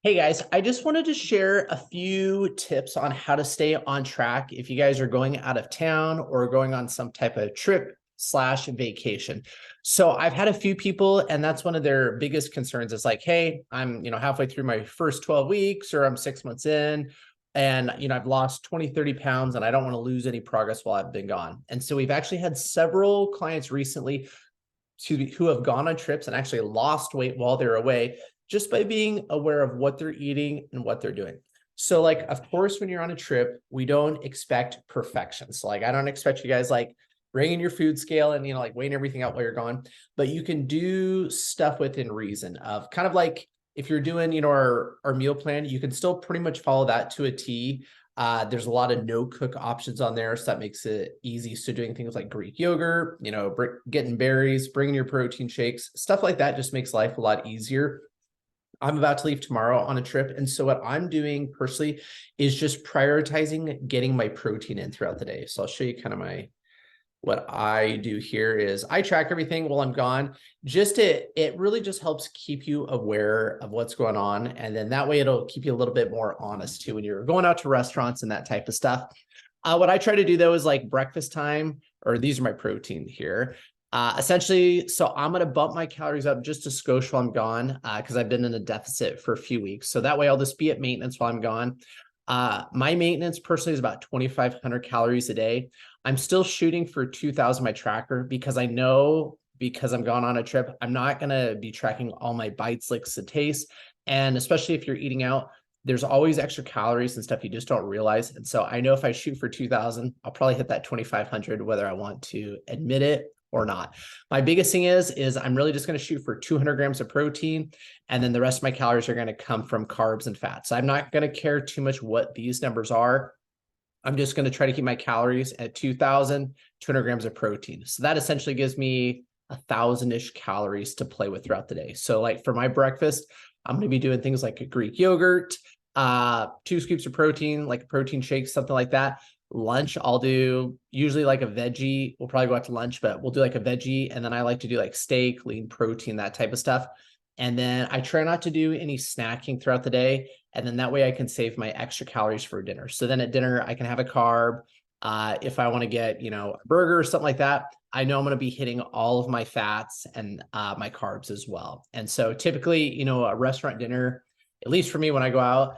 Hey guys, I just wanted to share a few tips on how to stay on track if you guys are going out of town or going on some type of trip slash vacation. So I've had a few people, and that's one of their biggest concerns is like, hey, I'm, halfway through my first 12 weeks or I'm 6 months in and, I've lost 20, 30 pounds and I don't want to lose any progress while I've been gone. And so we've actually had several clients recently who have gone on trips and actually lost weight while they're away just by being aware of what they're eating and what they're doing. So like, of course, when you're on a trip, we don't expect perfection. So like, I don't expect you guys like bringing your food scale and, like weighing everything out while you're gone, but you can do stuff within reason of kind of like, if you're doing, our meal plan, you can still pretty much follow that to a T. There's a lot of no cook options on there, so that makes it easy. So doing things like Greek yogurt, getting berries, bringing your protein shakes, stuff like that just makes life a lot easier. I'm about to leave tomorrow on a trip. And so what I'm doing personally is just prioritizing getting my protein in throughout the day. So I'll show you kind of what I do here is I track everything while I'm gone. It really just helps keep you aware of what's going on. And then that way it'll keep you a little bit more honest too when you're going out to restaurants and that type of stuff. What I try to do though is like breakfast time, or these are my protein here. Essentially, so I'm going to bump my calories up just a skosh while I'm gone because I've been in a deficit for a few weeks. So that way I'll just be at maintenance while I'm gone. My maintenance personally is about 2,500 calories a day. I'm still shooting for 2,000 my tracker because I know because I'm gone on a trip, I'm not going to be tracking all my bites, licks, and tastes. And especially if you're eating out, there's always extra calories and stuff you just don't realize. And so I know if I shoot for 2,000, I'll probably hit that 2,500, whether I want to admit it or not. My biggest thing is I'm really just going to shoot for 200 grams of protein, and then the rest of my calories are going to come from carbs and fats. So I'm not going to care too much what these numbers are. I'm just going to try to keep my calories at 200 grams of protein. So that essentially gives me 1,000-ish calories to play with throughout the day. So like for my breakfast, I'm going to be doing things like a Greek yogurt, 2 scoops of protein, like a protein shake, something like that. Lunch, I'll do usually like a veggie. We'll probably go out to lunch, but we'll do like a veggie. And then I like to do like steak, lean protein, that type of stuff. And then I try not to do any snacking throughout the day. And then that way I can save my extra calories for dinner. So then at dinner, I can have a carb. If I want to get, a burger or something like that, I know I'm going to be hitting all of my fats and my carbs as well. And so typically, a restaurant dinner, at least for me when I go out,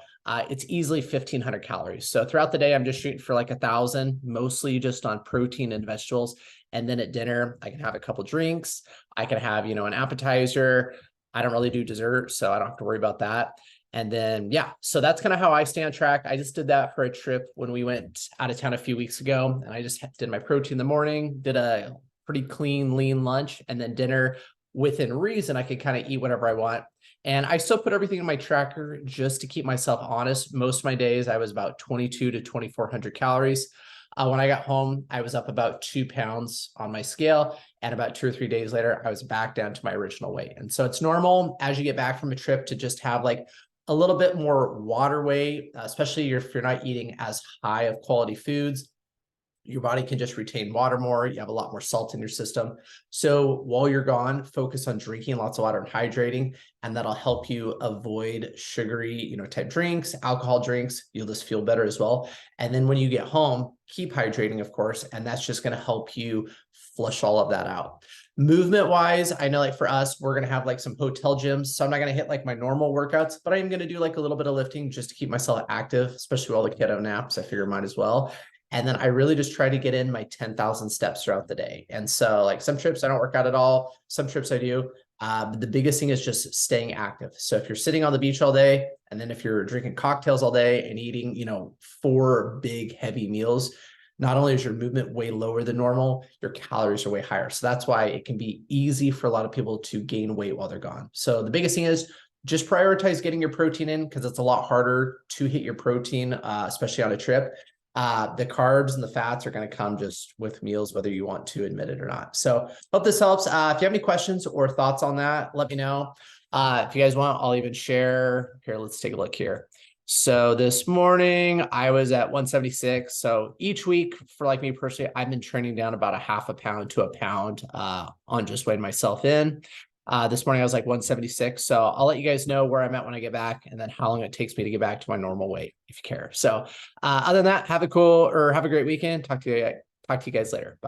it's easily 1,500 calories. So throughout the day, I'm just shooting for like 1,000, mostly just on protein and vegetables. And then at dinner, I can have a couple drinks. I can have, an appetizer. I don't really do dessert, so I don't have to worry about that. And then, yeah, so that's kind of how I stay on track. I just did that for a trip when we went out of town a few weeks ago, and I just did my protein in the morning, did a pretty clean, lean lunch, and then dinner. Within reason, I could kind of eat whatever I want. And I still put everything in my tracker just to keep myself honest. Most of my days, I was about 2,200 to 2,400 calories. When I got home, I was up about 2 pounds on my scale. And about 2 or 3 days later, I was back down to my original weight. And so it's normal as you get back from a trip to just have like a little bit more water weight, especially if you're not eating as high of quality foods. Your body can just retain water more. You have a lot more salt in your system. So while you're gone, focus on drinking lots of water and hydrating, and that'll help you avoid sugary, type drinks, alcohol drinks. You'll just feel better as well. And then when you get home, keep hydrating, of course, and that's just going to help you flush all of that out. Movement wise, I know like for us, we're going to have like some hotel gyms. So I'm not going to hit like my normal workouts, but I am going to do like a little bit of lifting just to keep myself active, especially with all the kiddo naps. I figure might as well. And then I really just try to get in my 10,000 steps throughout the day. And so like some trips I don't work out at all. Some trips I do. But the biggest thing is just staying active. So if you're sitting on the beach all day, and then if you're drinking cocktails all day and eating, 4 big heavy meals, not only is your movement way lower than normal, your calories are way higher. So that's why it can be easy for a lot of people to gain weight while they're gone. So the biggest thing is just prioritize getting your protein in because it's a lot harder to hit your protein, especially on a trip. The carbs and the fats are going to come just with meals, whether you want to admit it or not. So hope this helps. If you have any questions or thoughts on that, let me know. If you guys want, I'll even share here. Let's take a look here. So this morning I was at 176. So each week for like me personally, I've been trending down about a half a pound to a pound on just weighing myself in. This morning I was like 176. So I'll let you guys know where I'm at when I get back and then how long it takes me to get back to my normal weight if you care. So other than that, have a great weekend. Talk to you guys later. Bye.